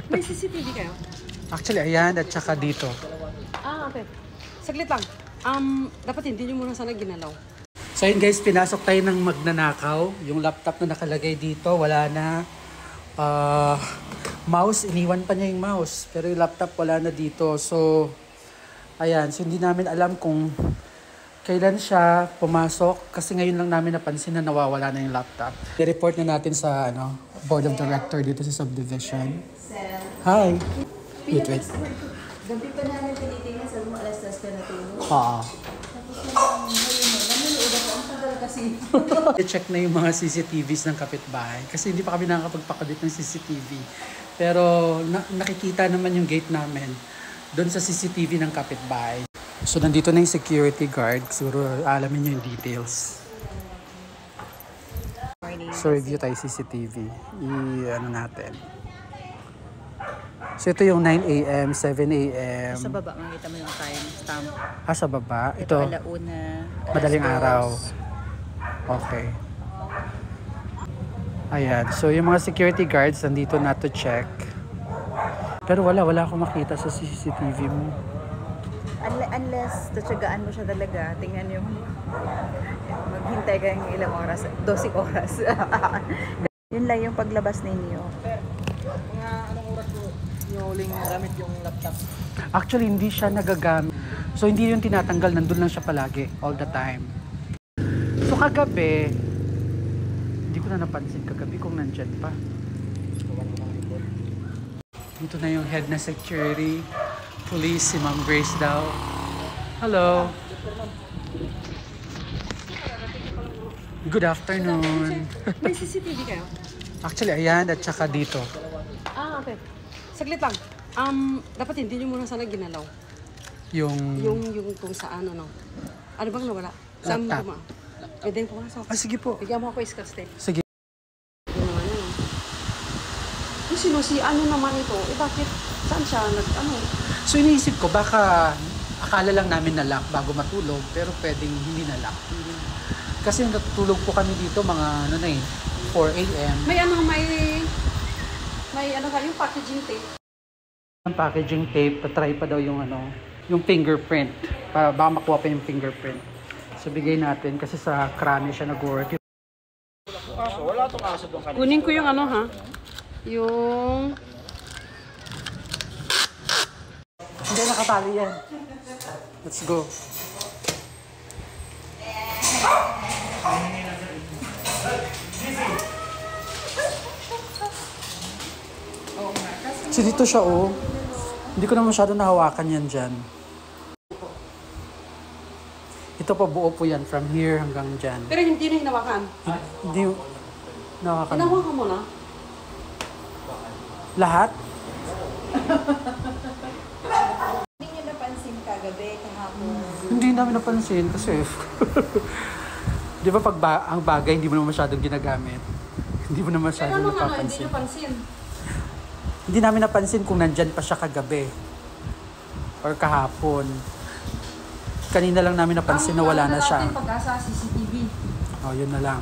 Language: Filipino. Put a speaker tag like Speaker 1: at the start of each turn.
Speaker 1: May CCTV kayo?
Speaker 2: Actually, ayan at saka dito.
Speaker 1: Ah, okay. Saglit lang. Dapat hindi nyo muna sana ginalaw.
Speaker 2: So yun guys, pinasok tayo ng magnanakaw. Yung laptop na nakalagay dito, wala na. Mouse, iniwan pa niya yung mouse. Pero yung laptop wala na dito. So, ayan. So hindi namin alam kung kailan siya pumasok. Kasi ngayon lang namin napansin na nawawala na yung laptop. I-report na natin sa board of director dito sa subdivision. Hi. Wait.
Speaker 3: Gabi pa namin tinitingnan sa mga alas 10 ka natulog.
Speaker 2: Oo.
Speaker 3: Tapos nanonood ako, ang tagal kasi.
Speaker 2: I-check na yung mga CCTVs ng kapitbahay kasi hindi pa kami nakakapagpakabit ng CCTV. Pero nakikita naman yung gate namin doon sa CCTV ng kapitbahay. So nandito na yung security guard. Siguro alamin nyo yung details. So review tayo CCTV. I-ano natin. So ito yung 9 a.m., 7 a.m.
Speaker 3: Sa baba, makikita mo yung time stamp.
Speaker 2: Sa baba?
Speaker 3: Ito alauna.
Speaker 2: Madaling araw. Okay. Ayan. So yung mga security guards nandito na to check. Pero wala akong makita sa CCTV mo.
Speaker 3: Unless tatsagaan mo siya talaga, tingnan yung maghintay ka ng ilang oras, 12 oras. Yun lang yung paglabas ninyo.
Speaker 4: Mga anong oras po yung huling gamit yung laptop?
Speaker 2: Actually, hindi siya nagagamit. So, hindi yung tinatanggal. Nandun lang siya palagi. All the time. So, kagabi, hindi ko na napansin kagabi kung nandyan pa. Dito na yung head na security. Police, si Ma'am Grace daw. Hello. Good afternoon.
Speaker 1: May CCTV kayo?
Speaker 2: Actually, ayan at saka dito.
Speaker 1: Ah, okay. Saglit lang. Dapat hindi nyo muna sana ginalaw.
Speaker 2: Yung
Speaker 1: Kung saan, ano. Ano bang nawala? Saan mo
Speaker 2: laptop.
Speaker 1: kuma? Pwede yung pumasok.
Speaker 2: Sige po.
Speaker 1: Bigyan mo ako scotch tape.
Speaker 2: Sige.
Speaker 1: Ano naman yun? Si ano naman ito? Bakit? Saan siya?
Speaker 2: So iniisip ko, baka akala lang namin na lock bago matulog, pero pwedeng hindi na lock. Kasi natutulog po kami dito mga 4 a.m.
Speaker 1: May yung packaging tape.
Speaker 2: Ang packaging tape, patry pa daw yung yung fingerprint. Baka makuha pa yung fingerprint. So bigay natin kasi sa krami siya nag-work.
Speaker 4: Wala itong aso doon kanina.
Speaker 1: Kunin ko yung yung...
Speaker 2: Hindi, nakatali yan. Let's go. So dito siya Hindi ko na masyado nahawakan yan dyan. Ito pa buo po yan from here hanggang dyan.
Speaker 1: Pero hindi na hinawakan.
Speaker 2: Hindi nahawakan.
Speaker 1: Hinawakan mo na?
Speaker 2: Lahat?
Speaker 3: Hindi nyo napansin kagabi, kahapon.
Speaker 2: Hindi namin napansin kasi di ba ang bagay hindi mo naman masyadong ginagamit. Hindi mo naman masyadong
Speaker 1: Hindi
Speaker 2: napapansin.
Speaker 1: nyo pansin.
Speaker 2: Hindi namin napansin kung nandyan pa siya kagabi or kahapon. Kanina lang namin napansin na wala na siya.
Speaker 1: Ang pag-asa CCTV.
Speaker 2: Yun na lang.